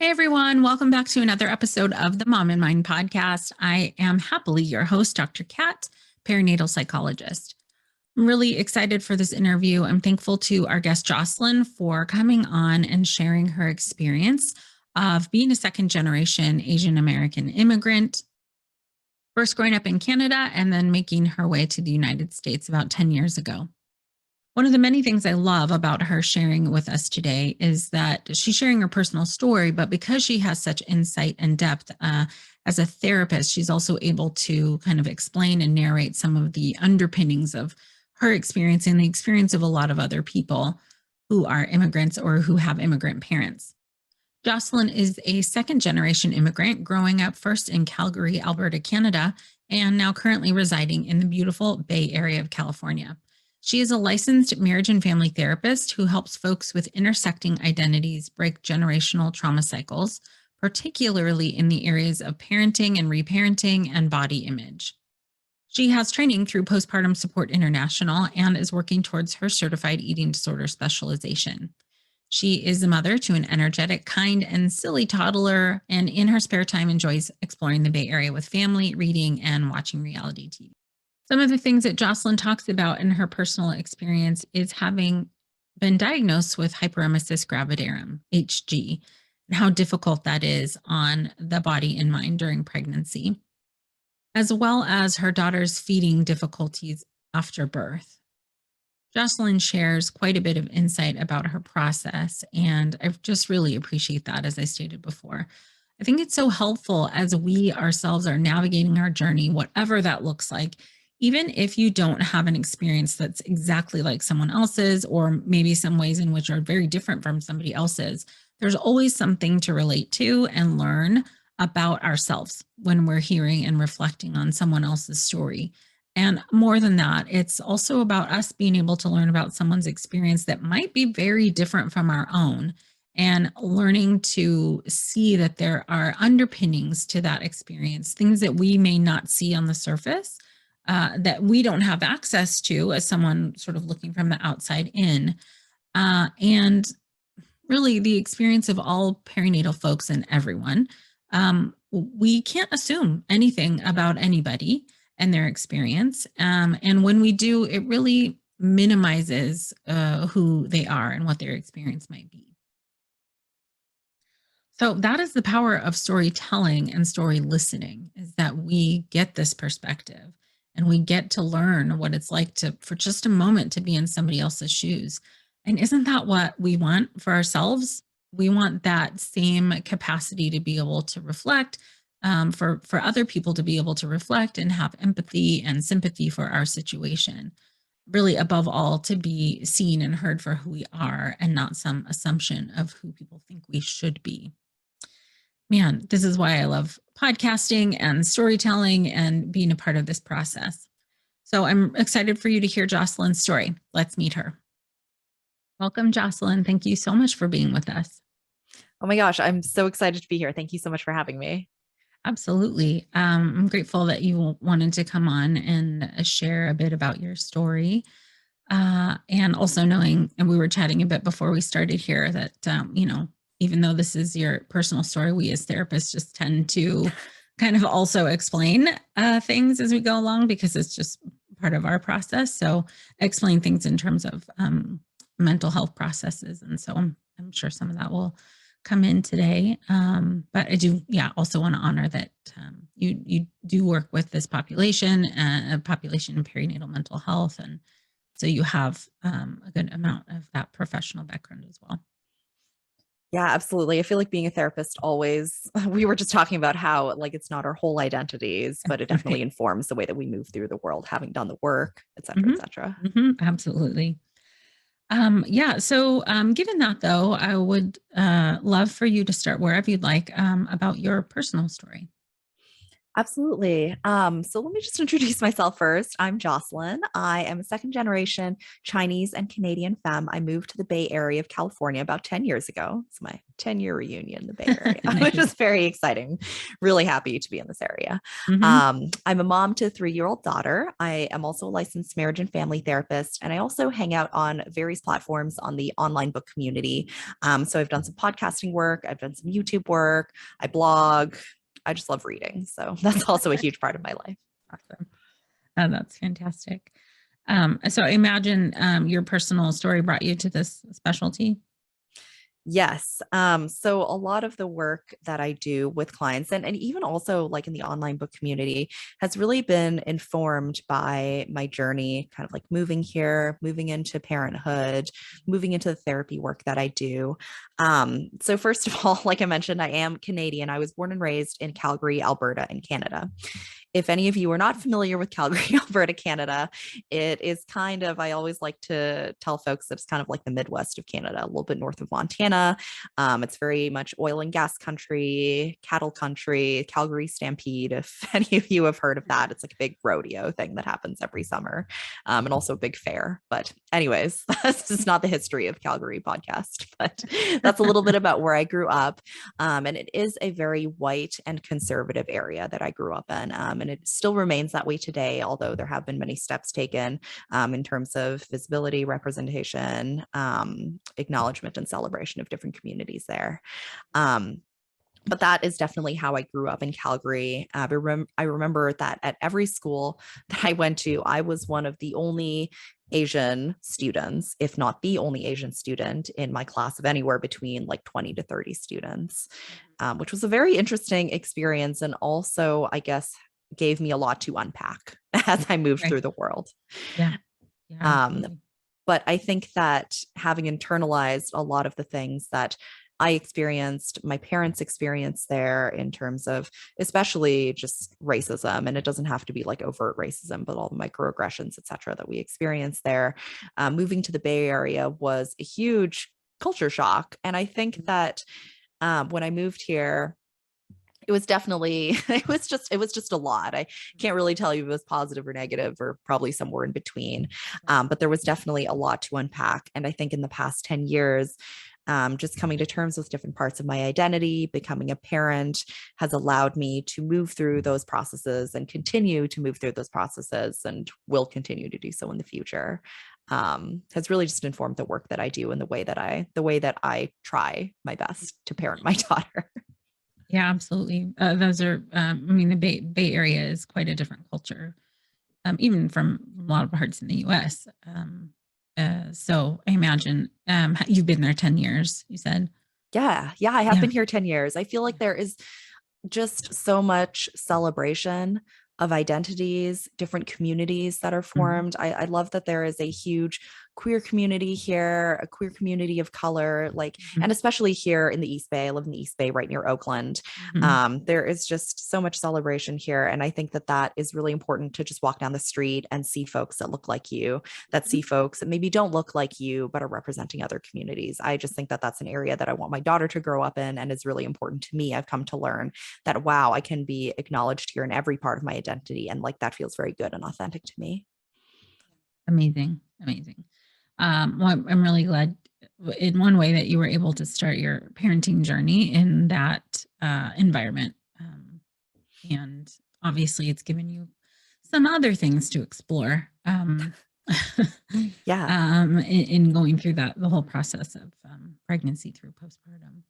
Hey everyone, welcome back to another episode of the Mom in Mind podcast. I am happily your host, Dr. Kat, perinatal psychologist. I'm really excited for this interview. I'm thankful to our guest, Jocelyn, for coming on and sharing her experience of being a second generation Asian American immigrant, first growing up in Canada and then making her way to the United States about 10 years ago. One of the many things I love about her sharing with us today is that she's sharing her personal story, but because she has such insight and depth as a therapist, she's also able to kind of explain and narrate some of the underpinnings of her experience and the experience of a lot of other people who are immigrants or who have immigrant parents. Jocelyn is a second generation immigrant growing up first in Calgary, Alberta, Canada, and now currently residing in the beautiful Bay Area of California. She is a licensed marriage and family therapist who helps folks with intersecting identities break generational trauma cycles, particularly in the areas of parenting and reparenting and body image. She has training through Postpartum Support International and is working towards her certified eating disorder specialization. She is a mother to an energetic, kind, and silly toddler, and in her spare time enjoys exploring the Bay Area with family, reading, and watching reality TV. Some of the things that Jocelyn talks about in her personal experience is having been diagnosed with hyperemesis gravidarum, HG, and how difficult that is on the body and mind during pregnancy, as well as her daughter's feeding difficulties after birth. Jocelyn shares quite a bit of insight about her process, and I just really appreciate that, as I stated before. I think it's so helpful as we ourselves are navigating our journey, whatever that looks like. Even if you don't have an experience that's exactly like someone else's, or maybe some ways in which are very different from somebody else's, there's always something to relate to and learn about ourselves when we're hearing and reflecting on someone else's story. And more than that, it's also about us being able to learn about someone's experience that might be very different from our own, and learning to see that there are underpinnings to that experience, things that we may not see on the surface, that we don't have access to as someone sort of looking from the outside in. And really the experience of all perinatal folks and everyone. We can't assume anything about anybody and their experience. And when we do, it really minimizes who they are and what their experience might be. So that is the power of storytelling and story listening, is that we get this perspective and we get to learn what it's like to, for just a moment, to be in somebody else's shoes. And isn't that what we want for ourselves? We want that same capacity to be able to reflect, for other people to be able to reflect and have empathy and sympathy for our situation. Really, above all, to be seen and heard for who we are and not some assumption of who people think we should be. Man, this is why I love podcasting and storytelling and being a part of this process. So I'm excited for you to hear Jocelyn's story. Let's meet her. Welcome, Jocelyn. Thank you so much for being with us. Oh my gosh, I'm so excited to be here. Thank you so much for having me. Absolutely. I'm grateful that you wanted to come on and share a bit about your story. And also knowing, and we were chatting a bit before we started here, that, even though this is your personal story, we as therapists just tend to kind of also explain things as we go along, because it's just part of our process. So explain things in terms of mental health processes. And so I'm sure some of that will come in today. But I do, also want to honor that you do work with this population, a population in perinatal mental health. And so you have a good amount of that professional background as well. Yeah, absolutely. I feel like being a therapist always, we were just talking about how like it's not our whole identities, but it definitely informs the way that we move through the world, having done the work, et cetera, et cetera. Absolutely. So given that though, I would love for you to start wherever you'd like about your personal story. Absolutely. So let me just introduce myself first. I'm Jocelyn. I am a second generation Chinese and Canadian femme. I moved to the Bay Area of California about 10 years ago. It's my 10-year reunion in the Bay Area, which is very exciting. Really happy to be in this area. I'm a mom to a 3-year-old daughter. I am also a licensed marriage and family therapist, and I also hang out on various platforms on the online book community. So I've done some podcasting work, I've done some YouTube work, I blog. I just love reading. So that's also a huge part of my life. Awesome. Oh, that's fantastic. So I imagine your personal story brought you to this specialty. Yes. So a lot of the work that I do with clients and even also like in the online book community has really been informed by my journey, kind of like moving here, moving into parenthood, moving into the therapy work that I do. So first of all, like I mentioned, I am Canadian. I was born and raised in Calgary, Alberta, in Canada. If any of you are not familiar with Calgary, Alberta, Canada, it is kind of, I always like to tell folks that it's kind of like the Midwest of Canada, a little bit north of Montana. It's very much oil and gas country, cattle country, Calgary Stampede. If any of you have heard of that, it's like a big rodeo thing that happens every summer, and also a big fair. But anyways, this is not the history of Calgary podcast, but that's a little bit about where I grew up. And it is a very white and conservative area that I grew up in. And it still remains that way today, although there have been many steps taken in terms of visibility, representation, acknowledgement, and celebration of different communities there. But that is definitely how I grew up in Calgary. I remember that at every school that I went to, I was one of the only Asian students, if not the only Asian student in my class of anywhere between like 20 to 30 students, which was a very interesting experience. And also, I guess, gave me a lot to unpack as I moved through the world. Yeah. But I think that having internalized a lot of the things that I experienced, my parents experienced there in terms of especially just racism, and it doesn't have to be like overt racism, but all the microaggressions, et cetera, that we experienced there. Moving to the Bay Area was a huge culture shock. And I think that when I moved here, it was definitely, it was just a lot. I can't really tell you if it was positive or negative or probably somewhere in between. But there was definitely a lot to unpack. And I think in the past 10 years, just coming to terms with different parts of my identity, becoming a parent has allowed me to move through those processes and continue to move through those processes and will continue to do so in the future. Has really just informed the work that I do and the way that I try my best to parent my daughter. Yeah, absolutely. Those are, I mean, the Bay Area is quite a different culture, even from a lot of parts in the U.S. So I imagine you've been there 10 years, you said. Yeah, I have been here 10 years. I feel like there is just so much celebration of identities, different communities that are formed. I love that there is a huge queer community here, a queer community of color, like, and especially here in the East Bay. I live in the East Bay right near Oakland. There is just so much celebration here. And I think that that is really important to just walk down the street and see folks that look like you, that see folks that maybe don't look like you, but are representing other communities. I just think that that's an area that I want my daughter to grow up in and is really important to me. I've come to learn that, wow, I can be acknowledged here in every part of my identity. And like, that feels very good and authentic to me. Amazing. Well, I'm really glad in one way that you were able to start your parenting journey in that environment. And obviously it's given you some other things to explore. In going through the whole process of pregnancy through postpartum.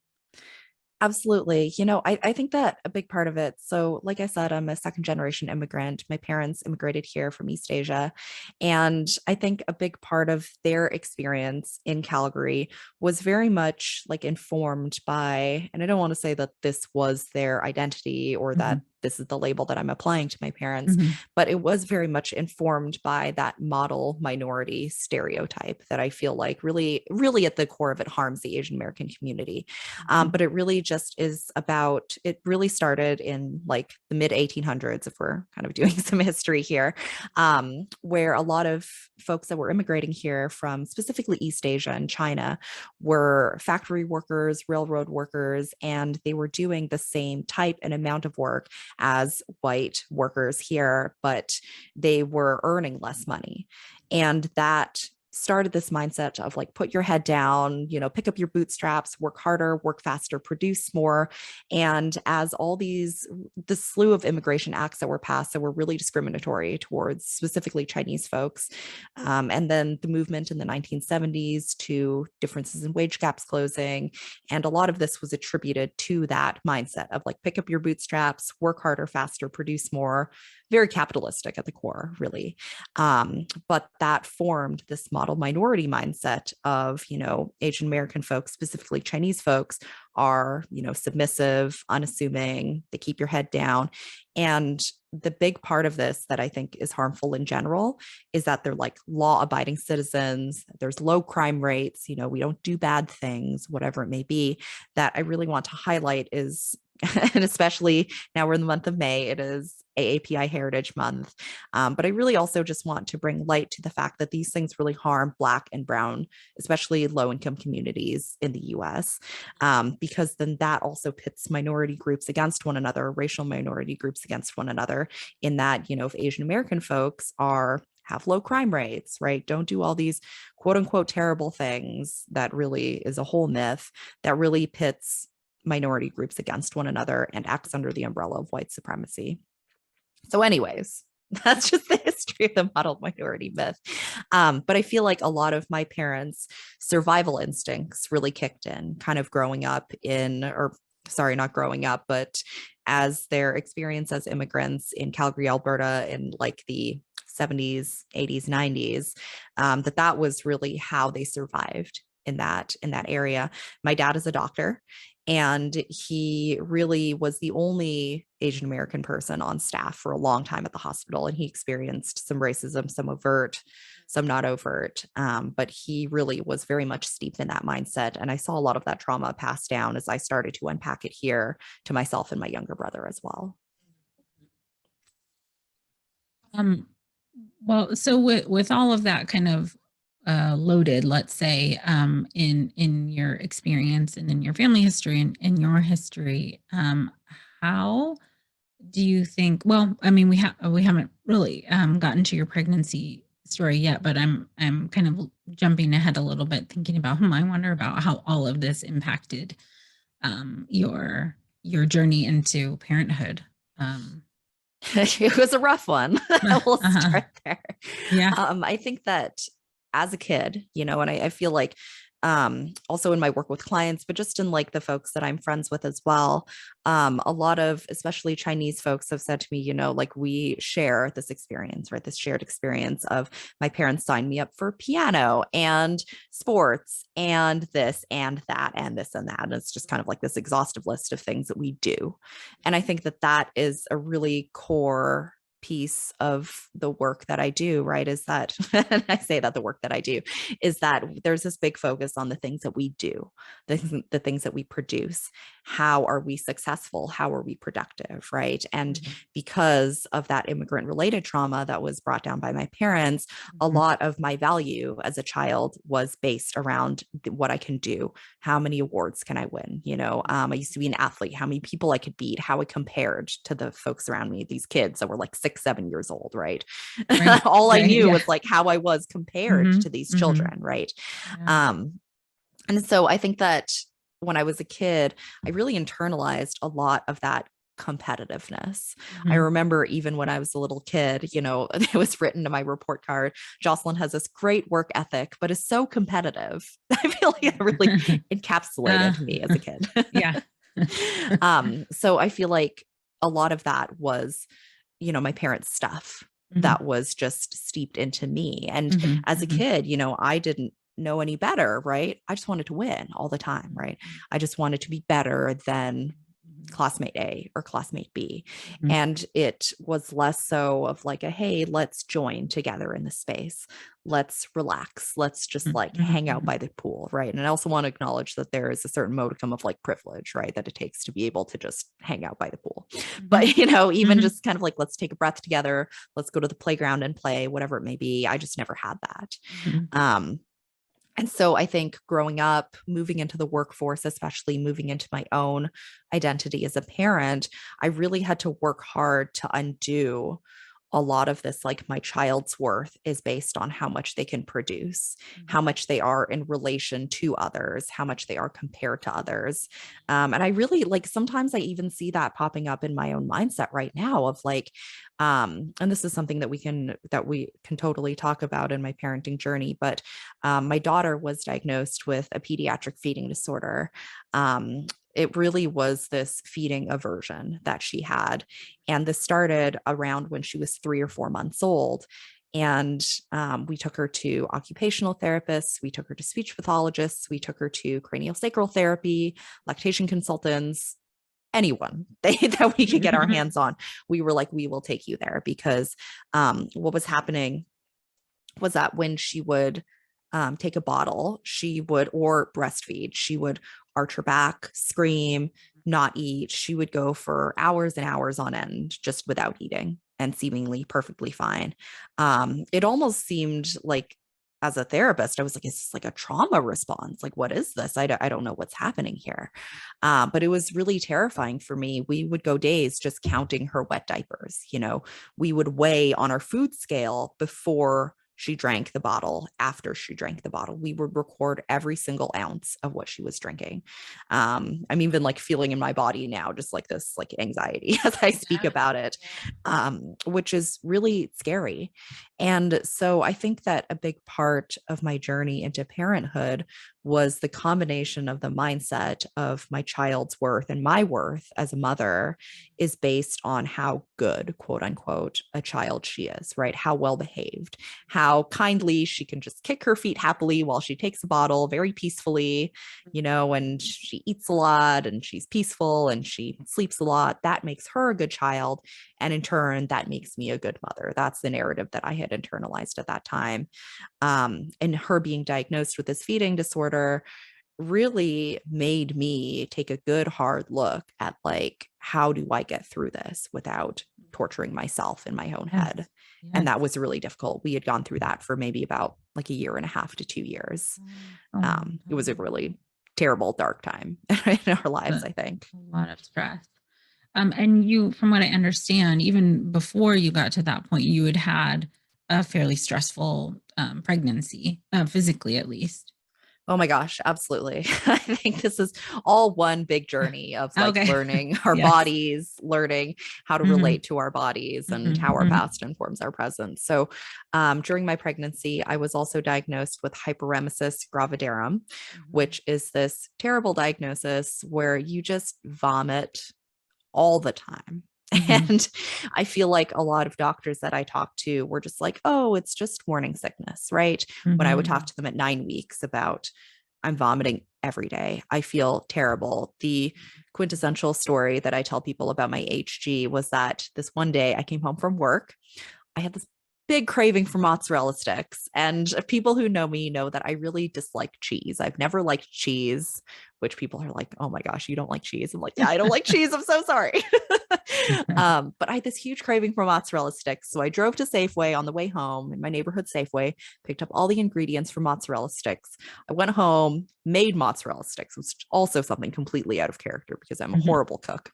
Absolutely. I think that a big part of it. So, like I said, I'm a second generation immigrant. My parents immigrated here from East Asia. And I think a big part of their experience in Calgary was very much like informed by, and I don't want to say that this was their identity or that this is the label that I'm applying to my parents, but it was very much informed by that model minority stereotype that I feel like really, really at the core of it harms the Asian American community. But it really just is about, it really started in like the mid 1800s, if we're kind of doing some history here, where a lot of folks that were immigrating here from specifically East Asia and China were factory workers, railroad workers, and they were doing the same type and amount of work as white workers here, but they were earning less money. And that started this mindset of like, put your head down, pick up your bootstraps, work harder, work faster, produce more. And as all the slew of immigration acts that were passed that were really discriminatory towards specifically Chinese folks, and then the movement in the 1970s to differences in wage gaps closing. And a lot of this was attributed to that mindset of like, pick up your bootstraps, work harder, faster, produce more, very capitalistic at the core, really. But that formed this model minority mindset of, Asian American folks, specifically Chinese folks, are, submissive, unassuming, they keep your head down. And the big part of this that I think is harmful in general is that they're like law-abiding citizens. There's low crime rates, we don't do bad things, whatever it may be. That I really want to highlight is, and especially now we're in the month of May, it is AAPI Heritage Month. But I really also just want to bring light to the fact that these things really harm Black and Brown, especially low-income communities in the US, because then that also pits minority groups against one another, racial minority groups against one another, in that, if Asian American folks have low crime rates, right? Don't do all these quote unquote terrible things, that really is a whole myth that really pits minority groups against one another and acts under the umbrella of white supremacy. So anyways, that's just the history of the model minority myth. But I feel like a lot of my parents' survival instincts really kicked in, kind of growing up not growing up, but as their experience as immigrants in Calgary, Alberta in like the 70s, 80s, 90s, that was really how they survived in that area. My dad is a doctor, and he really was the only Asian American person on staff for a long time at the hospital. And he experienced some racism, some overt, some not overt. But he really was very much steeped in that mindset. And I saw a lot of that trauma passed down as I started to unpack it here to myself and my younger brother as well. Well, so with all of that kind of loaded, let's say, in your experience and in your family history and in your history, how do you think? Well, I mean, we haven't really gotten to your pregnancy story yet, but I'm kind of jumping ahead a little bit, thinking about, I wonder about how all of this impacted your journey into parenthood. It was a rough one. We'll start there. Yeah. I think that as a kid, and I feel like also in my work with clients, but just in like the folks that I'm friends with as well, a lot of especially Chinese folks have said to me, like, we share this experience, right? This shared experience of my parents signed me up for piano and sports and this and that and this and that. And it's just kind of like this exhaustive list of things that we do. And I think that is a really core piece of the work that I do, right? Is that, and I say that the work that I do is that there's this big focus on the things that we do, the things that we produce. How are we successful? How are we productive, right? And because of that immigrant related trauma that was brought down by my parents, a lot of my value as a child was based around what I can do. How many awards can I win? I used to be an athlete, how many people I could beat, how I compared to the folks around me, these kids that were like 6, 7 years old, right? All I knew was like how I was compared to these children, right? Yeah. And so I think that when I was a kid, I really internalized a lot of that competitiveness. I remember even when I was a little kid, it was written to my report card, Jocelyn has this great work ethic, but is so competitive. I feel like it really encapsulated me as a kid. Yeah. So I feel like a lot of that was, my parents' stuff that was just steeped into me. And as a kid, I didn't know any better, right? I just wanted to win all the time, right? I just wanted to be better than classmate A or classmate B. And it was less so of like hey, let's join together in the space. Let's relax. Let's just like hang out by the pool, right? And I also want to acknowledge that there is a certain modicum of like privilege, right? That it takes to be able to just hang out by the pool. But, even just kind of like, let's take a breath together. Let's go to the playground and play, whatever it may be. I just never had that. And so I think growing up, moving into the workforce, especially moving into my own identity as a parent, I really had to work hard to undo a lot of this. Like, my child's worth is based on how much they can produce, how much they are in relation to others, how much they are compared to others. And I really, like, sometimes I even see that popping up in my own mindset right now of like, and this is something that we can totally talk about in my parenting journey. But my daughter was diagnosed with a pediatric feeding disorder. It really was this feeding aversion that she had. And this started around when she was 3 or 4 months old. And we took her to occupational therapists, we took her to speech pathologists, we took her to cranial sacral therapy, lactation consultants, anyone that we could get our hands on. We were like, we will take you there, because what was happening was that when she would take a bottle, she would, or breastfeed, she would arch her back, scream, not eat. She would go for hours and hours on end just without eating and seemingly perfectly fine. It almost seemed like, as a therapist, I was like, is this like a trauma response? Like, what is this? I don't know what's happening here. But it was really terrifying for me. We would go days just counting her wet diapers. We would weigh on our food scale before she drank the bottle, after she drank the bottle. We would record every single ounce of what she was drinking. I'm even like feeling in my body now, just like this, like anxiety as I speak about it, which is really scary. And so I think that a big part of my journey into parenthood was the combination of the mindset of my child's worth, and my worth as a mother is based on how good, quote unquote, a child she is, right? How well behaved, how kindly she can just kick her feet happily while she takes a bottle very peacefully, and she eats a lot and she's peaceful and she sleeps a lot. That makes her a good child. And in turn, that makes me a good mother. That's the narrative that I had internalized at that time. And her being diagnosed with this feeding disorder really made me take a good hard look at, like, how do I get through this without torturing myself in my own head? And that was really difficult. We had gone through that for maybe about like a year and a half to 2 years. It was a really terrible, dark time in our lives, I think. A lot of stress. And you, from what I understand, even before you got to that point, you had had a fairly stressful pregnancy, physically at least. Oh my gosh, absolutely. I think this is all one big journey of like Okay. learning our Yes. bodies, learning how to Mhm. relate to our bodies and how our Mhm. past informs our present. So during my pregnancy, I was also diagnosed with hyperemesis gravidarum, which is this terrible diagnosis where you just vomit all the time. Mhm. And I feel like a lot of doctors that I talked to were just like, oh, it's just morning sickness, right? When I would talk Mhm. to them at 9 weeks about, I'm vomiting every day, I feel terrible. The quintessential story that I tell people about my HG was that this one day I came home from work. I had this big craving for mozzarella sticks. And people who know me know that I really dislike cheese. I've never liked cheese, which people are like, oh my gosh, you don't like cheese. I'm like, yeah, I don't like cheese. I'm so sorry. But I had this huge craving for mozzarella sticks. So I drove to Safeway on the way home, in my neighborhood Safeway, picked up all the ingredients for mozzarella sticks. I went home, made mozzarella sticks. It was also something completely out of character because I'm a horrible cook.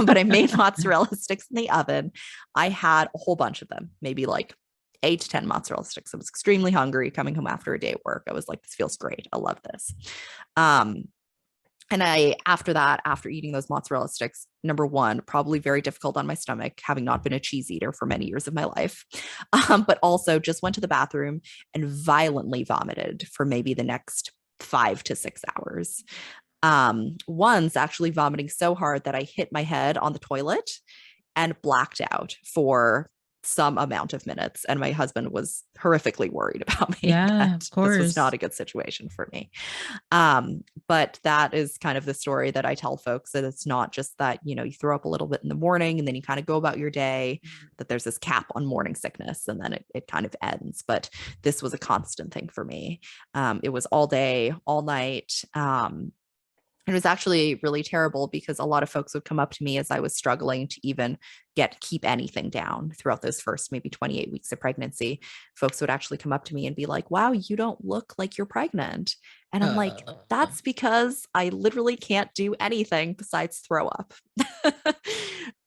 But I made mozzarella sticks in the oven. I had a whole bunch of them, maybe like 8 to 10 mozzarella sticks. I was extremely hungry coming home after a day at work. I was like, this feels great. I love this. And after that, after eating those mozzarella sticks, number one, probably very difficult on my stomach, having not been a cheese eater for many years of my life, but also just went to the bathroom and violently vomited for maybe the next 5 to 6 hours. Once actually vomiting so hard that I hit my head on the toilet and blacked out for some amount of minutes. And my husband was horrifically worried about me. Yeah, That of this was course. not a good situation for me. But that is kind of the story that I tell folks, that it's not just that, you throw up a little bit in the morning and then you kind of go about your day, that there's this cap on morning sickness and then it kind of ends. But this was a constant thing for me. It was all day, all night. It was actually really terrible because a lot of folks would come up to me as I was struggling to even keep anything down throughout those first maybe 28 weeks of pregnancy. Folks would actually come up to me and be like, wow, you don't look like you're pregnant. And I'm like, Uh, that's because I literally can't do anything besides throw up.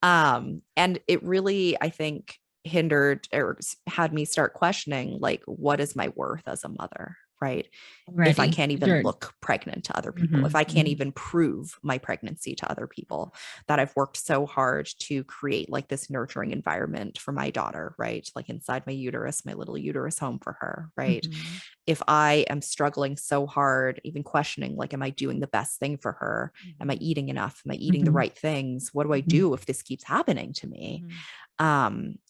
And it really, I think, hindered or had me start questioning, like, what is my worth as a mother? Right. If I Ready. can't even Sure. look pregnant to other people, if Mhm, I can't mhm. even prove my pregnancy to other people, that I've worked so hard to create like this nurturing environment for my daughter, right? Like inside my uterus, my little uterus home for her, right? Mhm, If I am struggling so hard, even questioning, like, am I doing the best thing for her? Am I mhm, eating enough? Am I eating the mhm, right things? What do I mhm, do if this keeps happening to me? mhm.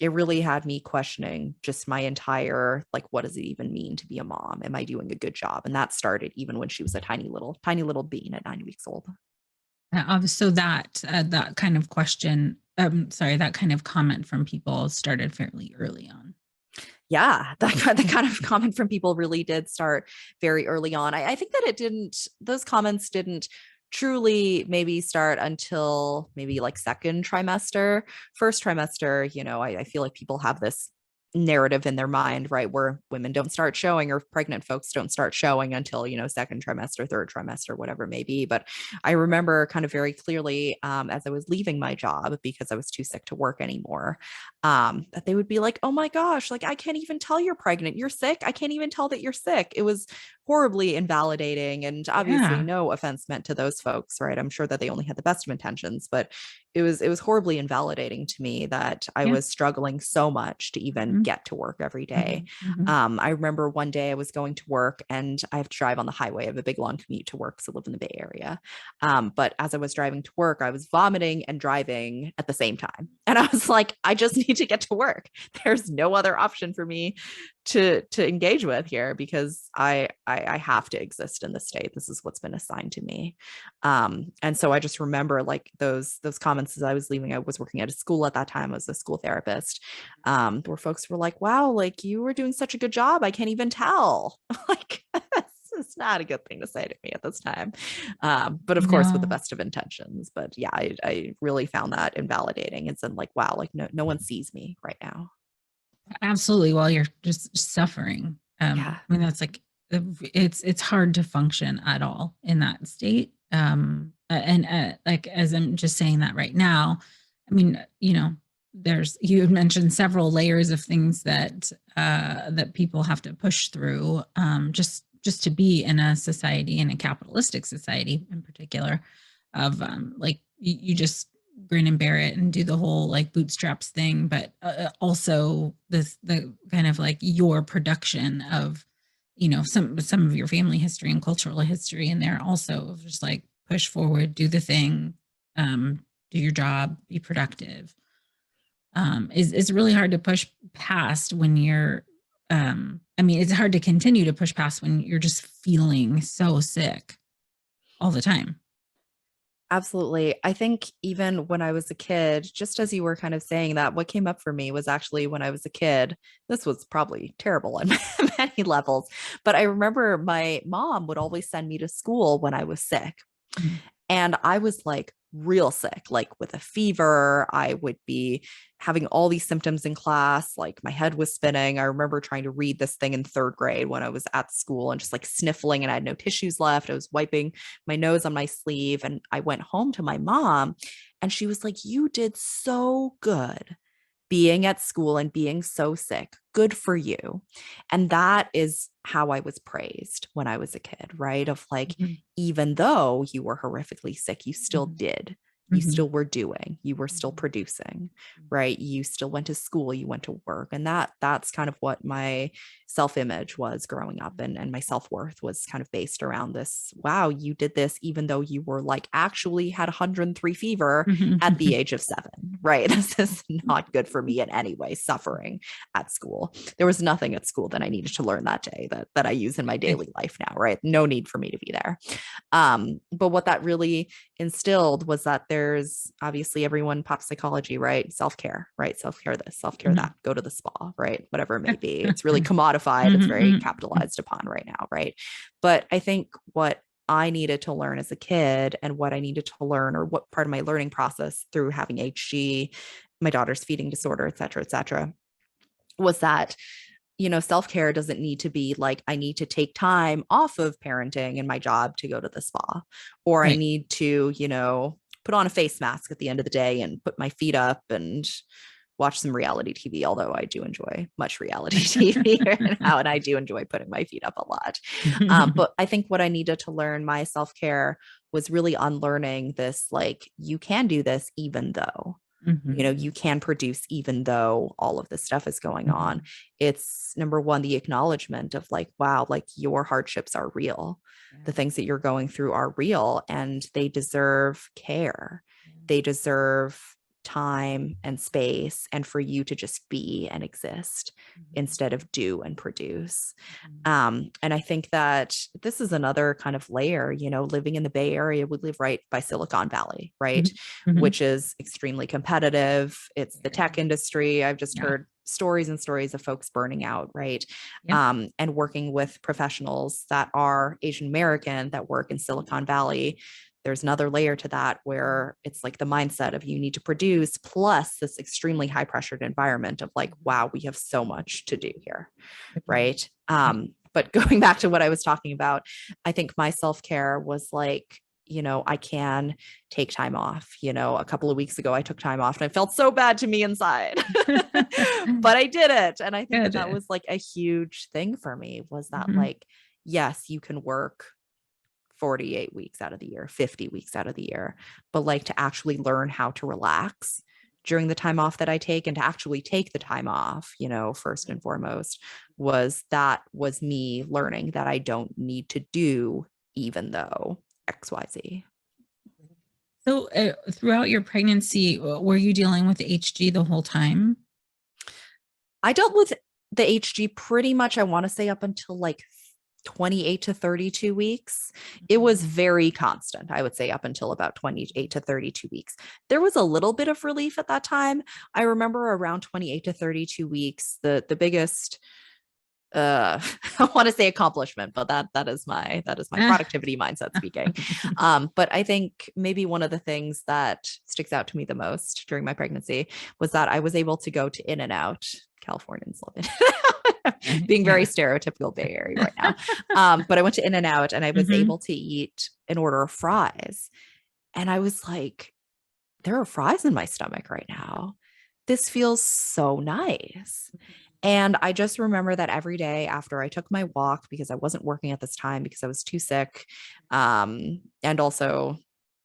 It really had me questioning just my entire, like, what does it even mean to be a mom? Am I doing a good job? And that started even when she was a tiny little bean at 9 weeks old. So that kind of question, sorry, that kind of comment from people started fairly early on. Yeah, the kind of comment from people really did start very early on. I think that those comments didn't truly maybe start until maybe like second trimester. First trimester, I feel like people have this narrative in their mind, right, where women don't start showing or pregnant folks don't start showing until, second trimester, third trimester, whatever it may be. But I remember kind of very clearly, as I was leaving my job because I was too sick to work anymore, that they would be like, oh my gosh, like, I can't even tell you're pregnant. You're sick. I can't even tell that you're sick. It was horribly invalidating. And obviously, Yeah. no offense meant to those folks, right? I'm sure that they only had the best of intentions, but it was horribly invalidating to me that I Yeah. was struggling so much to even Mhm, get to work every day. mhm, mhm. I remember one day I was going to work and I have to drive on the highway. I have a big long commute to work because I live in the Bay Area. But as I was driving to work, I was vomiting and driving at the same time. And I was like, I just need to get to work. There's no other option for me to engage with here because I have to exist in this state. This is what's been assigned to me. And so I just remember like those comments as I was leaving. I was working at a school at that time. I was a school therapist, where folks were like, wow, like you were doing such a good job. I can't even tell. Like, it's not a good thing to say to me at this time. But of course, with the No, best of intentions. But yeah, I really found that invalidating. It's in like, wow, like no one sees me right now. absolutely. While you're just suffering. Yeah. I mean, that's like it's hard to function at all in that state. And like as I'm just saying that right now, I mean, you had mentioned several layers of things that people have to push through, just to be in a society, in a capitalistic society in particular, of like you just grin and bear it and do the whole like bootstraps thing, but also the kind of like your production of some of your family history and cultural history in there also, of just like push forward, do the thing, do your job, be productive, is really hard to push past when you're I mean, it's hard to continue to push past when you're just feeling so sick all the time. Absolutely. I think even when I was a kid, just as you were kind of saying that, what came up for me was actually when I was a kid. This was probably terrible on many levels, but I remember my mom would always send me to school when I was sick. Mhm. And I was like real sick, like with a fever. I would be having all these symptoms in class. Like my head was spinning. I remember trying to read this thing in third grade when I was at school and just like sniffling, and I had no tissues left. I was wiping my nose on my sleeve. And I went home to my mom and she was like, you did so good being at school and being so sick. Good for you. And that is how I was praised when I was a kid, right? Of like, Mhm. even though you were horrifically sick, you still Mhm. did. You Mhm. still were doing, you were still Mhm. producing, Mhm. right? You still went to school, you went to work. And that's kind of what my self-image was growing up, and my self-worth was kind of based around this. Wow, you did this even though you were like actually had 103 fever at the Mhm. age of 7, right? This is not good for me in any way, suffering at school. There was nothing at school that I needed to learn that day that I use in my Eh, daily life now, right? No need for me to be there. But what that really instilled was that there's obviously, everyone pop psychology, right? Self-care, right? Self-care this, self-care Mhm. that, go to the spa, right? Whatever it may be. It's really commodified. It's Mhm, very mhm, mhm. capitalized upon right now, right? But I think what I needed to learn as a kid and what I needed to learn, or what part of my learning process through having HG, my daughter's feeding disorder, et cetera, was that, self-care doesn't need to be like, I need to take time off of parenting and my job to go to the spa, or I Right. need to, put on a face mask at the end of the day and put my feet up and watch some reality TV, although I do enjoy much reality TV right now, and I do enjoy putting my feet up a lot. But I think what I needed to learn, my self-care, was really unlearning this, like, you can do this even though, you can produce even though all of this stuff is going on. It's number one, the acknowledgement of like, wow, like your hardships are real. The things that you're going through are real, and they deserve care. They deserve time and space, and for you to just be and exist instead of do and produce. And I think that this is another kind of layer, living in the Bay Area, we live right by Silicon Valley, right? Which is extremely competitive. It's the tech industry. I've just heard stories and stories of folks burning out, right? And working with professionals that are Asian American that work in Silicon Valley. There's another layer to that where it's like the mindset of you need to produce, plus this extremely high pressured environment of like, wow, we have so much to do here, right? But going back to what I was talking about, I think my self-care was like, I can take time off. A couple of weeks ago, I took time off and I felt so bad to me inside, but I did it. And I think that was like a huge thing for me, was that like, yes, you can work 48 weeks out of the year, 50 weeks out of the year, but like to actually learn how to relax during the time off that I take, and to actually take the time off, first and foremost, was me learning that I don't need to do even though XYZ. So throughout your pregnancy, were you dealing with HG the whole time? I dealt with the HG pretty much, I want to say, up until like 28 to 32 weeks. It was very constant, I would say, up until about 28 to 32 weeks. There was a little bit of relief at that time. I remember around 28 to 32 weeks, the biggest I want to say accomplishment, but that is my productivity mindset speaking. But I think maybe one of the things that sticks out to me the most during my pregnancy was that I was able to go to In-N-Out. Californians love it. Being very stereotypical Bay Area right now. But I went to In-N-Out and I was able to eat an order of fries. And I was like, there are fries in my stomach right now. This feels so nice. And I just remember that every day after I took my walk, because I wasn't working at this time because I was too sick, and also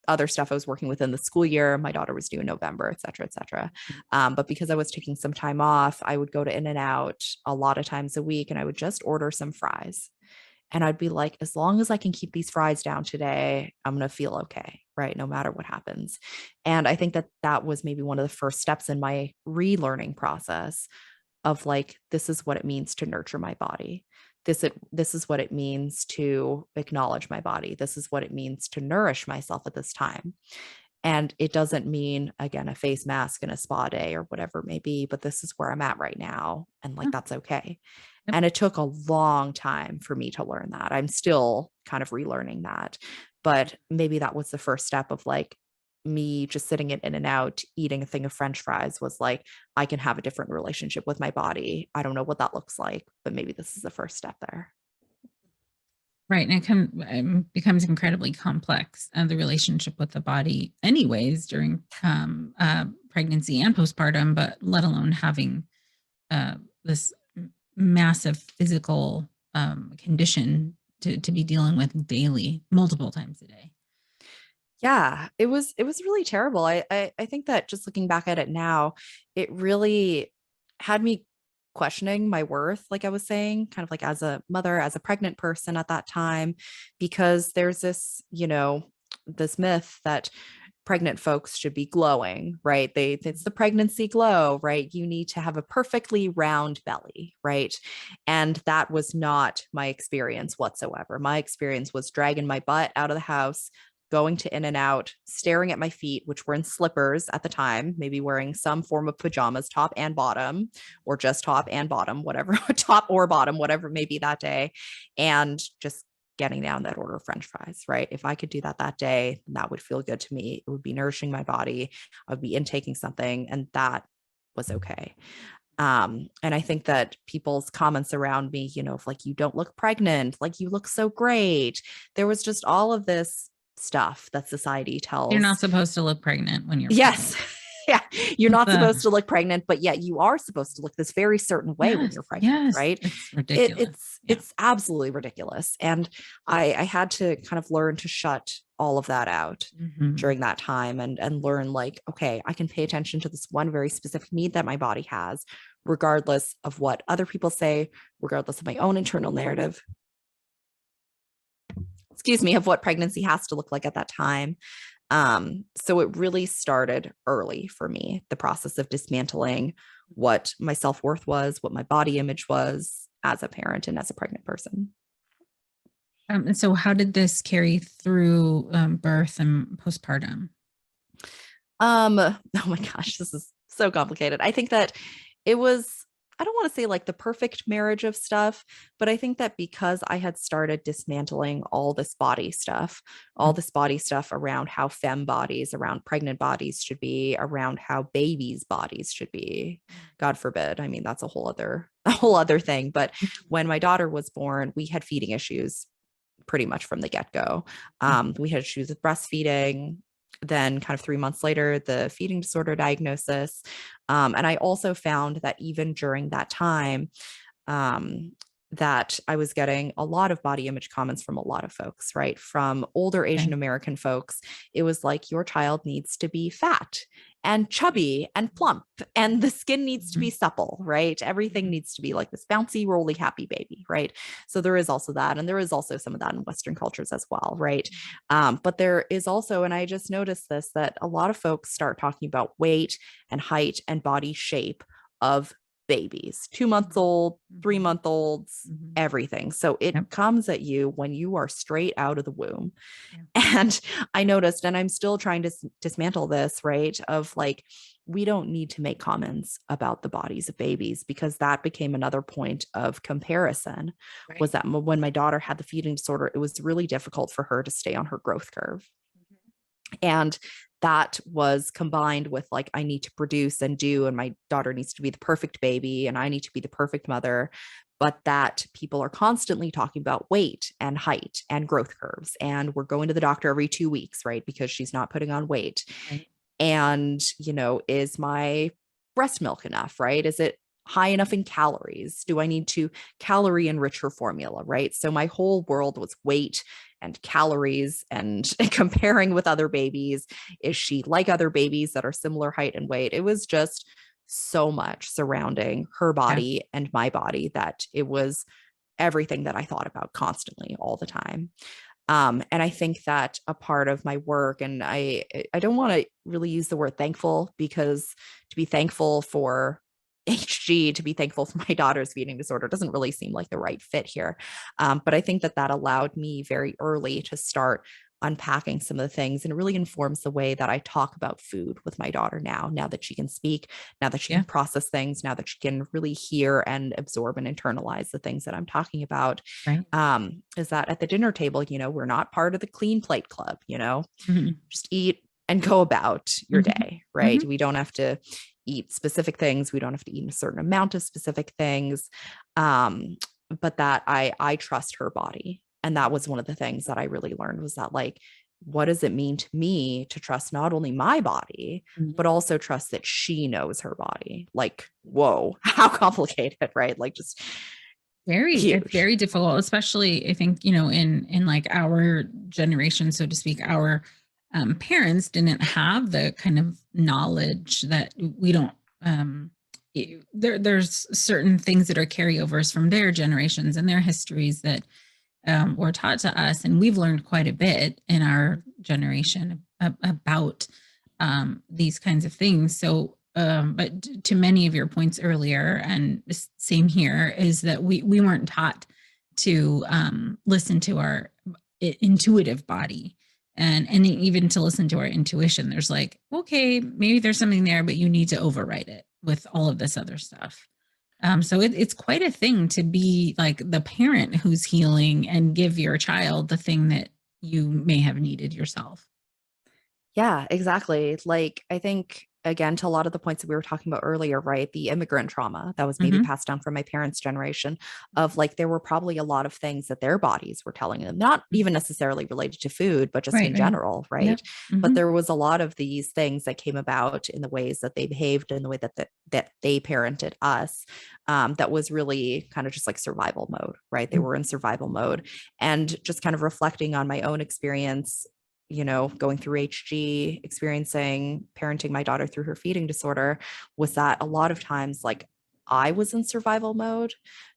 other stuff I was working within the school year. My daughter was due in November, et cetera, et cetera. But because I was taking some time off, I would go to In-N-Out a lot of times a week and I would just order some fries. And I'd be like, as long as I can keep these fries down today, I'm going to feel okay, right? No matter what happens. And I think that that was maybe one of the first steps in my relearning process of like, this is what it means to nurture my body. This is what it means to acknowledge my body. This is what it means to nourish myself at this time. And it doesn't mean, again, a face mask and a spa day or whatever it may be, but this is where I'm at right now. And like, that's okay. Yep. And it took a long time for me to learn that. I'm still kind of relearning that, but maybe that was the first step of like me just sitting in In-N-Out, eating a thing of French fries was like, I can have a different relationship with my body. I don't know what that looks like, but maybe this is the first step there. Right. And it becomes incredibly complex, the relationship with the body anyways during pregnancy and postpartum, but let alone having this massive physical condition to be dealing with daily, multiple times a day. Yeah, it was really terrible. I think that just looking back at it now, it really had me questioning my worth, like I was saying, kind of like as a mother, as a pregnant person at that time, because there's this, this myth that pregnant folks should be glowing, right? It's the pregnancy glow, right? You need to have a perfectly round belly, right? And that was not my experience whatsoever. My experience was dragging my butt out of the house, going to In-N-Out, staring at my feet, which were in slippers at the time, maybe wearing some form of pajamas, top and bottom, or just top and bottom, whatever, top or bottom, whatever it may be that day. And just getting down that order of French fries, right? If I could do that day, that would feel good to me. It would be nourishing my body. I would be intaking something, and that was okay. And I think that people's comments around me, like, you don't look pregnant, like you look so great. There was just all of this stuff that society tells. You're not supposed to look pregnant when you're yes. pregnant. Yeah. You're not supposed to look pregnant, but yet you are supposed to look this very certain way when you're pregnant, right? It's ridiculous. It's absolutely ridiculous. And I had to kind of learn to shut all of that out during that time and learn, like, okay, I can pay attention to this one very specific need that my body has, regardless of what other people say, regardless of my own internal narrative, of what pregnancy has to look like at that time. So it really started early for me, the process of dismantling what my self-worth was, what my body image was as a parent and as a pregnant person. And so how did this carry through birth and postpartum? Oh my gosh, this is so complicated. I think that it was, I don't want to say like the perfect marriage of stuff, but I think that because I had started dismantling all this body stuff around how femme bodies, around pregnant bodies should be, around how babies' bodies should be, God forbid. I mean, that's a whole other thing. But when my daughter was born, we had feeding issues pretty much from the get-go. We had issues with breastfeeding. Then kind of 3 months later, the feeding disorder diagnosis. And I also found that even during that time, that I was getting a lot of body image comments from a lot of folks, right? From older Asian American folks. It was like, your child needs to be fat and chubby and plump, and the skin needs to be supple, right? Everything needs to be like this bouncy, rolly, happy baby, right? So there is also that. And there is also some of that in Western cultures as well, right? But there is also, and I just noticed this, that a lot of folks start talking about weight and height and body shape of babies, 2 months old, 3 month olds, everything. So it comes at you when you are straight out of the womb. And I noticed, and I'm still trying to dismantle this, right? Of like, we don't need to make comments about the bodies of babies, because that became another point of comparison, was that when my daughter had the feeding disorder, it was really difficult for her to stay on her growth curve. And that was combined with like, I need to produce and do, and my daughter needs to be the perfect baby, and I need to be the perfect mother. But that people are constantly talking about weight and height and growth curves. And we're going to the doctor every 2 weeks, right? Because she's not putting on weight. And, is my breast milk enough, right? Is it high enough in calories? Do I need to calorie enrich her formula, right? So my whole world was weight and calories and comparing with other babies. Is she like other babies that are similar height and weight? It was just so much surrounding her body and my body that it was everything that I thought about constantly all the time. And I think that a part of my work, and I don't want to really use the word thankful, because to be thankful for HG, to be thankful for my daughter's feeding disorder doesn't really seem like the right fit here. But I think that allowed me very early to start unpacking some of the things, and it really informs the way that I talk about food with my daughter now that she can speak, now that she can process things, now that she can really hear and absorb and internalize the things that I'm talking about. Is that at the dinner table, we're not part of the clean plate club, just eat and go about your day, right? We don't have to eat specific things. We don't have to eat a certain amount of specific things. But that I trust her body. And that was one of the things that I really learned, was that, like, what does it mean to me to trust not only my body, but also trust that she knows her body? Like, whoa, how complicated, right? Like, just it's very difficult, especially I think, in like our generation, so to speak. Our parents didn't have the kind of knowledge that we don't. There's certain things that are carryovers from their generations and their histories that were taught to us, and we've learned quite a bit in our generation about these kinds of things. So, but to many of your points earlier, and same here, is that we weren't taught to listen to our intuitive body, and even to listen to our intuition. There's like, okay, maybe there's something there, but you need to override it with all of this other stuff. So it's quite a thing to be like the parent who's healing and give your child the thing that you may have needed yourself. Yeah, exactly. Like, I think, again, to a lot of the points that we were talking about earlier, right? The immigrant trauma that was maybe Hmm. passed down from my parents' generation of like, there were probably a lot of things that their bodies were telling them, not even necessarily related to food, but just Right, in right. general, Yep. right? But Hmm. there was a lot of these things that came about in the ways that they behaved and the way that they parented us, that was really kind of just like survival mode, right? They were in survival mode. And just kind of reflecting on my own experience, going through HG, experiencing parenting my daughter through her feeding disorder, was that a lot of times, like, I was in survival mode,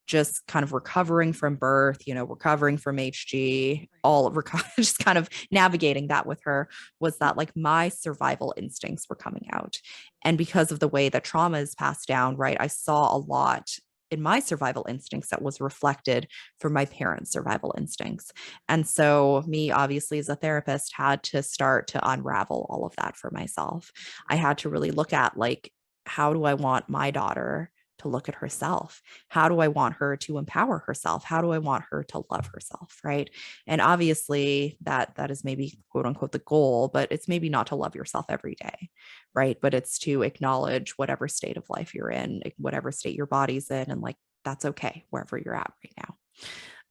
just kind of recovering from birth, recovering from HG, all of just kind of navigating that with her, was that like my survival instincts were coming out. And because of the way that trauma is passed down, right, I saw a lot in my survival instincts that was reflected from my parents' survival instincts. And so, me, obviously, as a therapist, had to start to unravel all of that for myself. I had to really look at, like, how do I want my daughter to look at herself? How do I want her to empower herself? How do I want her to love herself? Right. And obviously, that is maybe quote unquote the goal, but it's maybe not to love yourself every day. Right. But it's to acknowledge whatever state of life you're in, whatever state your body's in, and like, that's okay wherever you're at right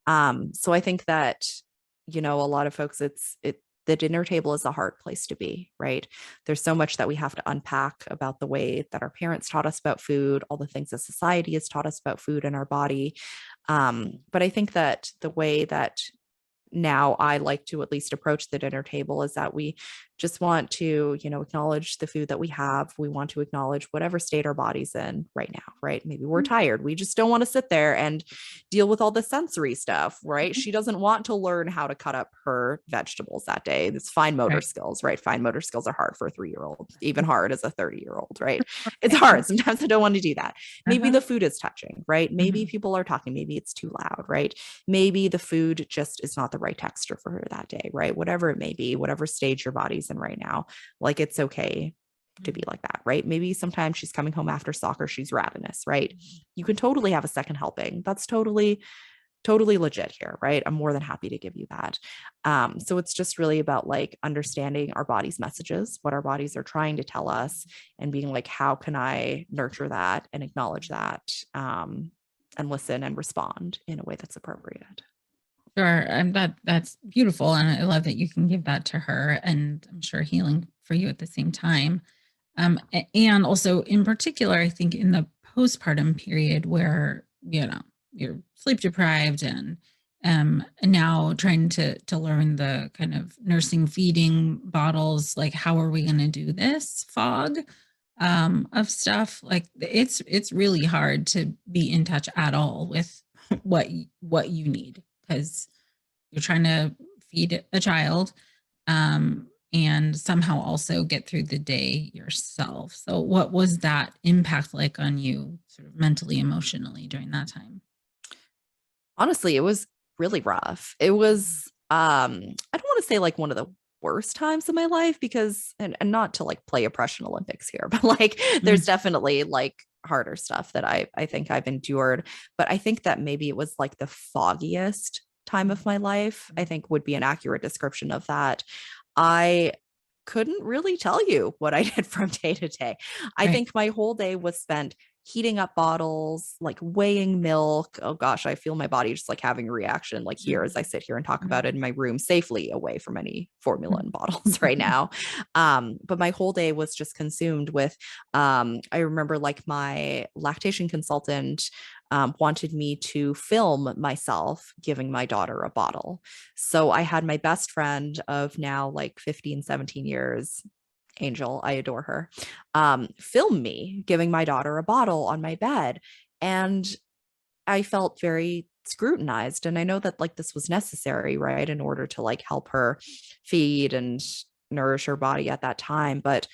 now. So I think that, a lot of folks, the dinner table is a hard place to be, right? There's so much that we have to unpack about the way that our parents taught us about food, all the things that society has taught us about food and our body. But I think that the way that now I like to at least approach the dinner table is that we just want to, acknowledge the food that we have. We want to acknowledge whatever state our body's in right now, right? Maybe we're tired. We just don't want to sit there and deal with all the sensory stuff, right? She doesn't want to learn how to cut up her vegetables that day. It's fine motor Right. skills, right? Fine motor skills are hard for a 3-year-old, even hard as a 30-year-old, right? It's Right. hard. Sometimes I don't want to do that. Maybe Uh-huh. the food is touching, right? Maybe Hmm. people are talking. Maybe it's too loud, right? Maybe the food just is not the right texture for her that day, right? Whatever it may be, whatever stage your body's in right now, like, it's okay to be like that, right? Maybe sometimes she's coming home after soccer, she's ravenous, right? You can totally have a second helping. That's totally legit here, right? I'm more than happy to give you that. So it's just really about like understanding our body's messages, what our bodies are trying to tell us, and being like, how can I nurture that and acknowledge that, and listen and respond in a way that's appropriate. Sure. And that's beautiful. And I love that you can give that to her. And I'm sure healing for you at the same time. And also in particular, I think in the postpartum period where, you're sleep deprived and now trying to learn the kind of nursing feeding bottles, like how are we going to do this fog of stuff? Like it's really hard to be in touch at all with what you need because you're trying to feed a child and somehow also get through the day yourself. So, what was that impact like on you, sort of mentally, emotionally during that time? Honestly, it was really rough. It was, I don't want to say like one of the worst times of my life, because, and not to like play oppression Olympics here, but like there's Mm, definitely like harder stuff that I think I've endured. But I think that maybe it was like the foggiest time of my life, I think, would be an accurate description of that. I couldn't really tell you what I did from day to day. I right. think my whole day was spent heating up bottles, like weighing milk. Oh gosh, I feel my body just like having a reaction, like here as I sit here and talk about it in my room, safely away from any formula and bottles right now. But my whole day was just consumed with, I remember like my lactation consultant wanted me to film myself giving my daughter a bottle. So I had my best friend of now like 15, 17 years, Angel, I adore her, film me giving my daughter a bottle on my bed. And I felt very scrutinized. And I know that like this was necessary, right, in order to like help her feed and nourish her body at that time. But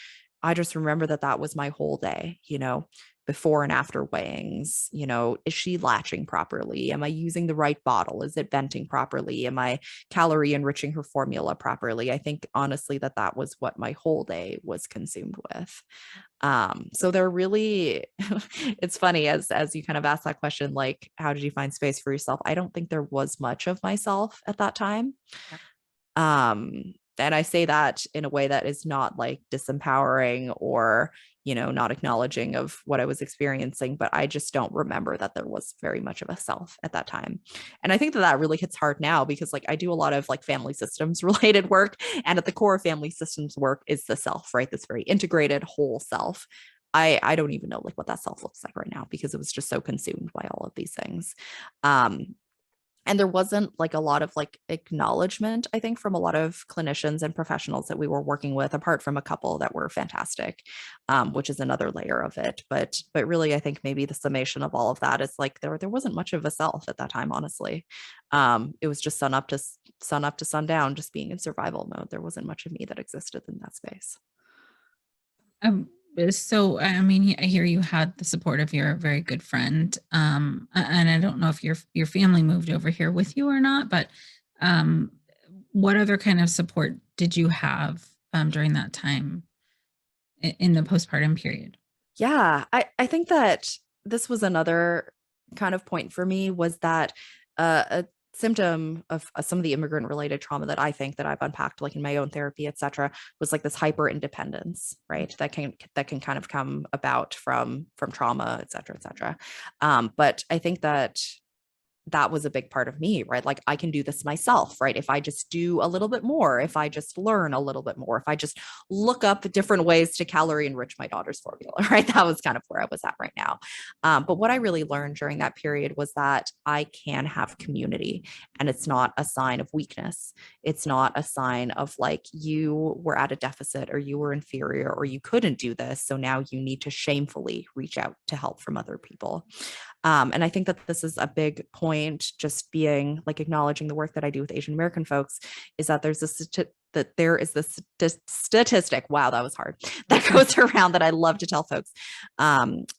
I just remember that that was my whole day, before and after weighings. Is she latching properly? Am I using the right bottle? Is it venting properly? Am I calorie enriching her formula properly? I think honestly that was what my whole day was consumed with. So they're really, it's funny as you kind of ask that question, like, how did you find space for yourself? I don't think there was much of myself at that time. And I say that in a way that is not like disempowering or, not acknowledging of what I was experiencing, but I just don't remember that there was very much of a self at that time. And I think that really hits hard now because like I do a lot of like family systems related work, and at the core of family systems work is the self, right? This very integrated whole self. I don't even know like what that self looks like right now because it was just so consumed by all of these things. And there wasn't like a lot of like acknowledgement, I think, from a lot of clinicians and professionals that we were working with, apart from a couple that were fantastic, which is another layer of it. But really, I think maybe the summation of all of that is like there wasn't much of a self at that time, honestly. It was just sun up to sundown, just being in survival mode. There wasn't much of me that existed in that space. So, I mean, I hear you had the support of your very good friend, and I don't know if your family moved over here with you or not, but um, what other kind of support did you have during that time in the postpartum period? Yeah, I think that this was another kind of point for me was that a symptom of some of the immigrant related trauma that I think that I've unpacked like in my own therapy, et cetera, was like this hyper independence, right? That can kind of come about from trauma, et cetera, et cetera. But I think that was a big part of me, right? Like I can do this myself, right? If I just do a little bit more, if I just learn a little bit more, if I just look up different ways to calorie enrich my daughter's formula, right? That was kind of where I was at right now. But what I really learned during that period was that I can have community, and it's not a sign of weakness. It's not a sign of like you were at a deficit or you were inferior or you couldn't do this. So now you need to shamefully reach out to help from other people. And I think that this is a big point, just being like acknowledging the work that I do with Asian American folks, is that there is this statistic, wow, that was hard, that goes around that I love to tell folks,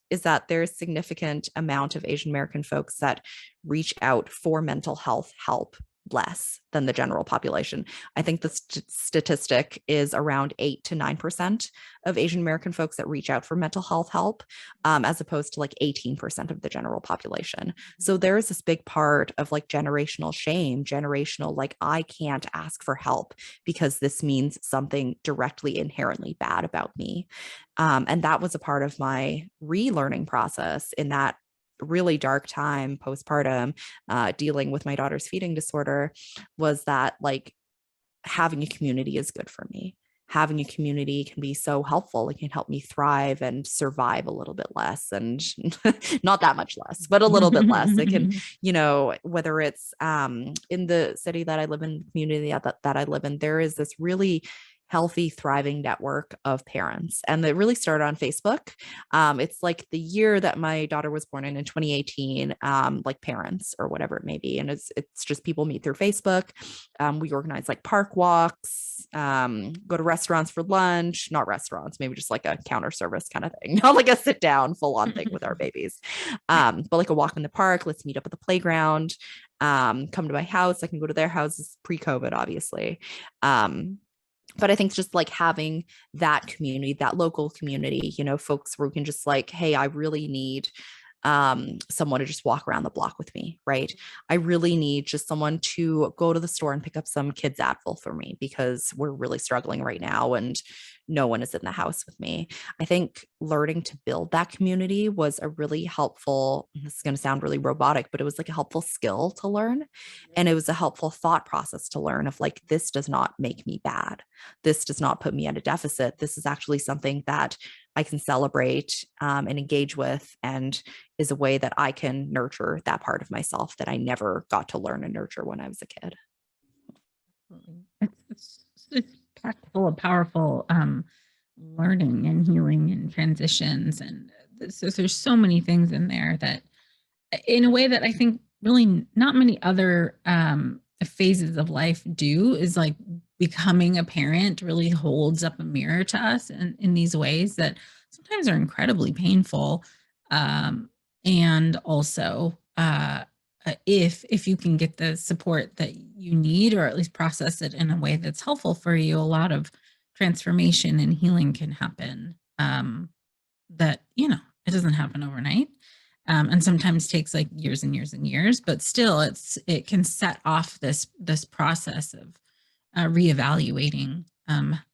is that there's significant amount of Asian American folks that reach out for mental health help less than the general population. I think the statistic is around 8 to 9% of Asian American folks that reach out for mental health help, as opposed to like 18% of the general population. So there is this big part of like generational shame, generational, like I can't ask for help because this means something directly inherently bad about me. And that was a part of my relearning process in that really dark time postpartum, dealing with my daughter's feeding disorder, was that like having a community is good for me. Having a community can be so helpful. It can help me thrive and survive a little bit less, and not that much less, but a little bit less. It can, whether it's in the city that I live in, community that I live in, there is this really healthy, thriving network of parents. And it really started on Facebook. It's like the year that my daughter was born in 2018, like parents or whatever it may be. And it's just people meet through Facebook. We organize like park walks, go to restaurants for lunch, not restaurants, maybe just like a counter service kind of thing, not like a sit down full on thing with our babies, but like a walk in the park. Let's meet up at the playground, come to my house. I can go to their houses pre-COVID, obviously. But I think just like having that community, that local community, folks where we can just like, hey, I really need someone to just walk around the block with me, right? I really need just someone to go to the store and pick up some kids Advil for me because we're really struggling right now and no one is in the house with me. I think learning to build that community was a really helpful, this is going to sound really robotic, but it was like a helpful skill to learn. And it was a helpful thought process to learn of like, this does not make me bad. This does not put me at a deficit. This is actually something that I can celebrate and engage with, and is a way that I can nurture that part of myself that I never got to learn and nurture when I was a kid. It's packed full of powerful learning and healing and transitions. And so there's so many things in there that in a way that I think really not many other phases of life do, is like becoming a parent really holds up a mirror to us in these ways that sometimes are incredibly painful. And also, if you can get the support that you need, or at least process it in a way that's helpful for you, a lot of transformation and healing can happen. That, it doesn't happen overnight. And sometimes takes like years and years and years, but still it can set off this process of reevaluating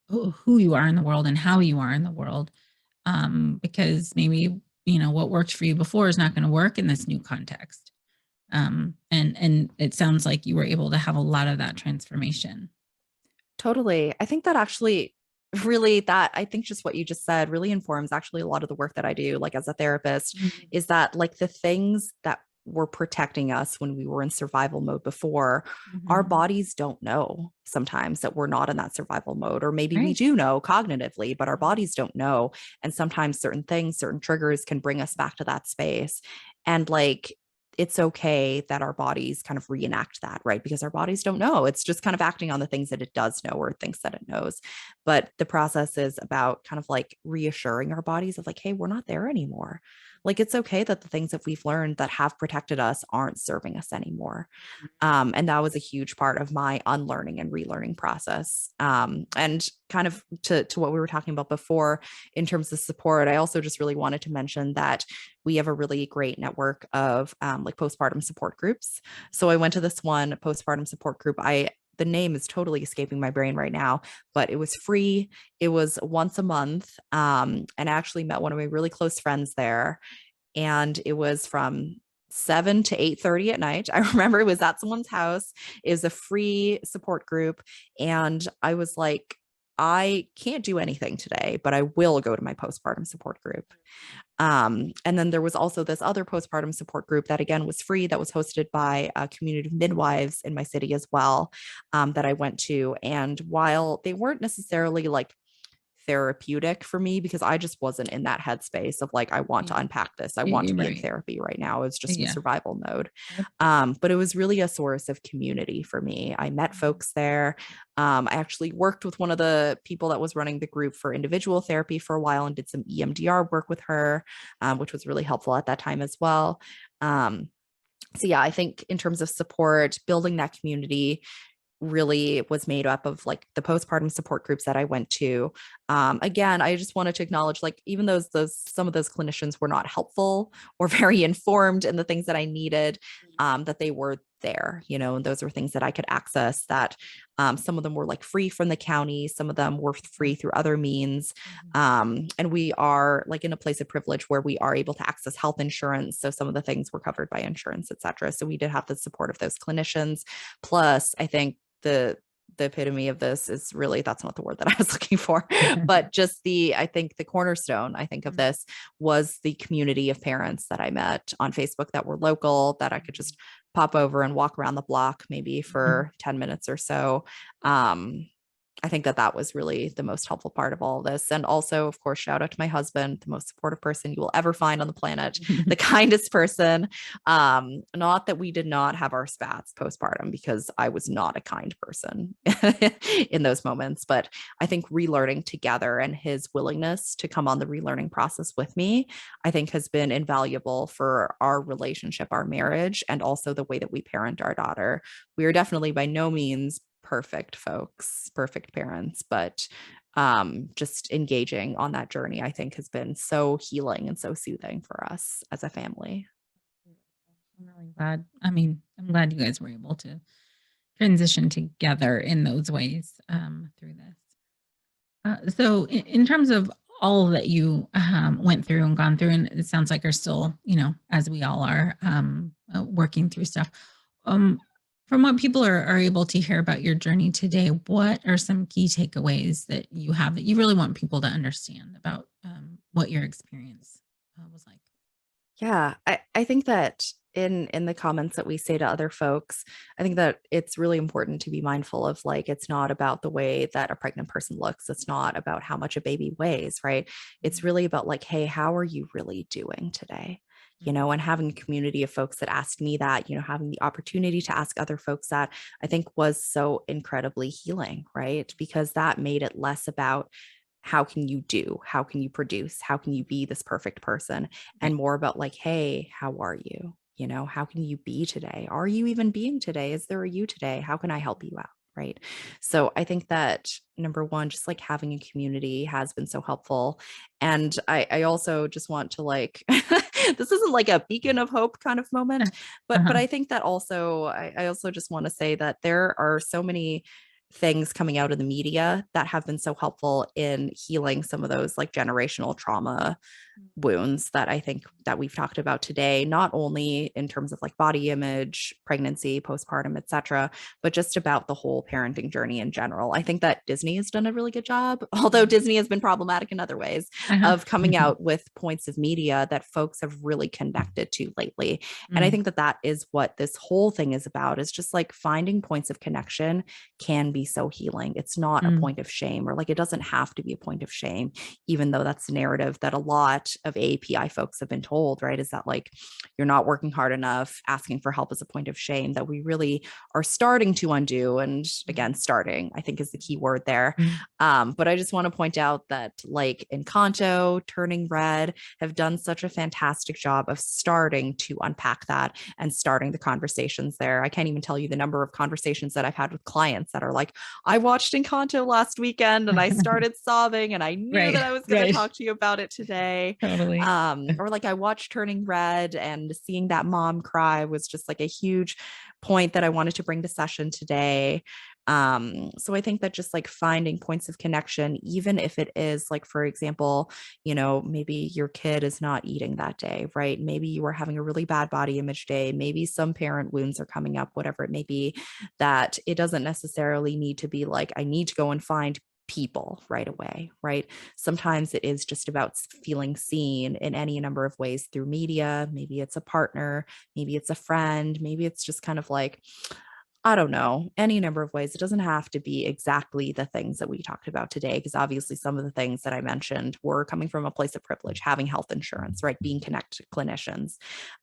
who you are in the world and how you are in the world, because maybe what worked for you before is not going to work in this new context. And it sounds like you were able to have a lot of that transformation. Totally. I think that I think just what you just said really informs actually a lot of the work that I do, like as a therapist, is that like the things that were protecting us when we were in survival mode before, our bodies don't know sometimes that we're not in that survival mode, or maybe we do know cognitively, but our bodies don't know. And sometimes certain things, certain triggers can bring us back to that space. And like, it's okay that our bodies kind of reenact that, right? Because our bodies don't know. It's just kind of acting on the things that it does know or thinks that it knows. But the process is about kind of like reassuring our bodies of like, hey, we're not there anymore. Like, it's okay that the things that we've learned that have protected us aren't serving us anymore. And that was a huge part of my unlearning and relearning process. And kind of to what we were talking about before in terms of support, I also just really wanted to mention that we have a really great network of like postpartum support groups. So I went to this one postpartum support group. The name is totally escaping my brain right now, but it was free. It was once a month. And I actually met one of my really close friends there. And it was from 7 to 8:30 at night. I remember it was at someone's house. It was a free support group. And I was like, I can't do anything today, but I will go to my postpartum support group. And then there was also this other postpartum support group that again was free, that was hosted by a community of midwives in my city as well, that I went to. And while they weren't necessarily like therapeutic for me, because I just wasn't in that headspace of like, I want to unpack this. I want to be in therapy right now. It's just in survival mode. But it was really a source of community for me. I met folks there. I actually worked with one of the people that was running the group for individual therapy for a while and did some EMDR work with her, which was really helpful at that time as well. So yeah, I think in terms of support, building that community really was made up of like the postpartum support groups that I went to. Again, I just wanted to acknowledge, like, even those some of those clinicians were not helpful or very informed in the things that I needed, that they were there, and those were things that I could access, that some of them were like free from the county, some of them were free through other means. And we are like in a place of privilege where we are able to access health insurance. So some of the things were covered by insurance, et cetera. So we did have the support of those clinicians. Plus, I think the epitome of this is really, that's not the word that I was looking for, but just I think the cornerstone, of this was the community of parents that I met on Facebook that were local, that I could just pop over and walk around the block maybe for 10 minutes or so. I think that was really the most helpful part of all of this. And also, of course, shout out to my husband, the most supportive person you will ever find on the planet, the kindest person. Not that we did not have our spats postpartum, because I was not a kind person in those moments, but I think relearning together and his willingness to come on the relearning process with me, I think has been invaluable for our relationship, our marriage, and also the way that we parent our daughter. We are definitely by no means perfect folks, perfect parents, but just engaging on that journey, I think, has been so healing and so soothing for us as a family. I'm really glad. I'm glad you guys were able to transition together in those ways through this. So in terms of all that you went through and gone through, and it sounds like are still, as we all are, working through stuff. From what people are able to hear about your journey today, what are some key takeaways that you have that you really want people to understand about what your experience was like? Yeah, I think that in the comments that we say to other folks, I think that it's really important to be mindful of, like, it's not about the way that a pregnant person looks. It's not about how much a baby weighs, right? It's really about like, hey, how are you really doing today? And having a community of folks that asked me that, having the opportunity to ask other folks that, I think was so incredibly healing, right? Because that made it less about how can you do? How can you produce? How can you be this perfect person? And more about like, hey, how are you? You know, how can you be today? Are you even being today? Is there a you today? How can I help you out? Right. So I think that number one, just like having a community has been so helpful. And I also just want to like, this isn't like a beacon of hope kind of moment, but I think that also, I also just want to say that there are so many things coming out of the media that have been so helpful in healing some of those like generational trauma wounds that I think that we've talked about today, not only in terms of like body image, pregnancy, postpartum, etc., but just about the whole parenting journey in general. I think that Disney has done a really good job, although Disney has been problematic in other ways, of coming out with points of media that folks have really connected to lately. And I think that that is what this whole thing is about, is just like finding points of connection can be so healing. It's not a point of shame, or like it doesn't have to be a point of shame, even though that's the narrative that a lot of API folks have been told, right? Is that like you're not working hard enough, asking for help is a point of shame, that we really are starting to undo. And again, starting, I think, is the key word there. But I just want to point out that like Encanto, Turning Red have done such a fantastic job of starting to unpack that and starting the conversations there. I can't even tell you the number of conversations that I've had with clients that are like, I watched Encanto last weekend and I started sobbing and I knew that I was going to talk to you about it today. Totally. Or like I watched Turning Red, and seeing that mom cry was just like a huge point that I wanted to bring to session today. So I think that just like finding points of connection, even if it is like, for example, you know, maybe your kid is not eating that day, right? Maybe you are having a really bad body image day. Maybe some parent wounds are coming up, whatever it may be, that it doesn't necessarily need to be like, I need to go and find people right away, right? Sometimes it is just about feeling seen in any number of ways through media. Maybe it's a partner, maybe it's a friend, maybe it's just kind of like, I don't know, any number of ways. It doesn't have to be exactly the things that we talked about today, because obviously some of the things that I mentioned were coming from a place of privilege, having health insurance, right? Being connected to clinicians.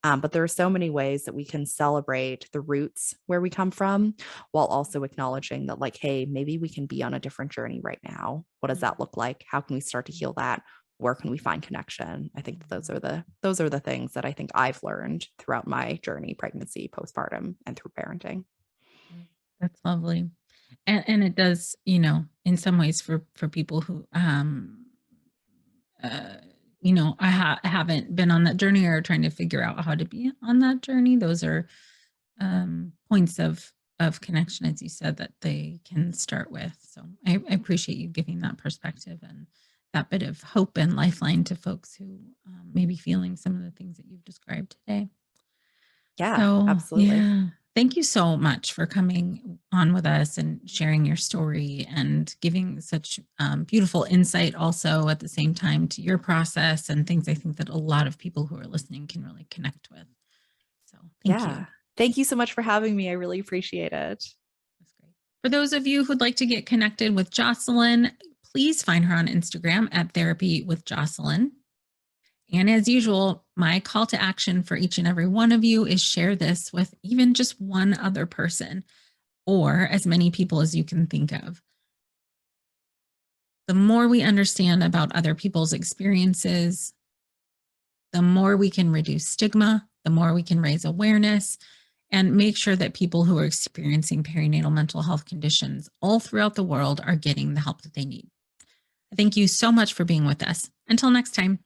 But there are so many ways that we can celebrate the roots where we come from, while also acknowledging that like, hey, maybe we can be on a different journey right now. What does that look like? How can we start to heal that? Where can we find connection? I think that those are the things that I think I've learned throughout my journey, pregnancy, postpartum, and through parenting. That's lovely. And it does, you know, in some ways for people who uh you know, haven't been on that journey or trying to figure out how to be on that journey. Those are points of connection, as you said, that they can start with. So I appreciate you giving that perspective and that bit of hope and lifeline to folks who may be feeling some of the things that you've described today. Yeah, So, absolutely. yeah. Thank you so much for coming on with us and sharing your story and giving such beautiful insight also at the same time to your process and things I think that a lot of people who are listening can really connect with. So thank you. Yeah. Thank you so much for having me. I really appreciate it. That's great. For those of you who'd like to get connected with Jocelyn, please find her on Instagram at Therapy with Jocelyn. And as usual, my call to action for each and every one of you is share this with even just one other person, or as many people as you can think of. The more we understand about other people's experiences, the more we can reduce stigma, the more we can raise awareness and make sure that people who are experiencing perinatal mental health conditions all throughout the world are getting the help that they need. Thank you so much for being with us. Until next time.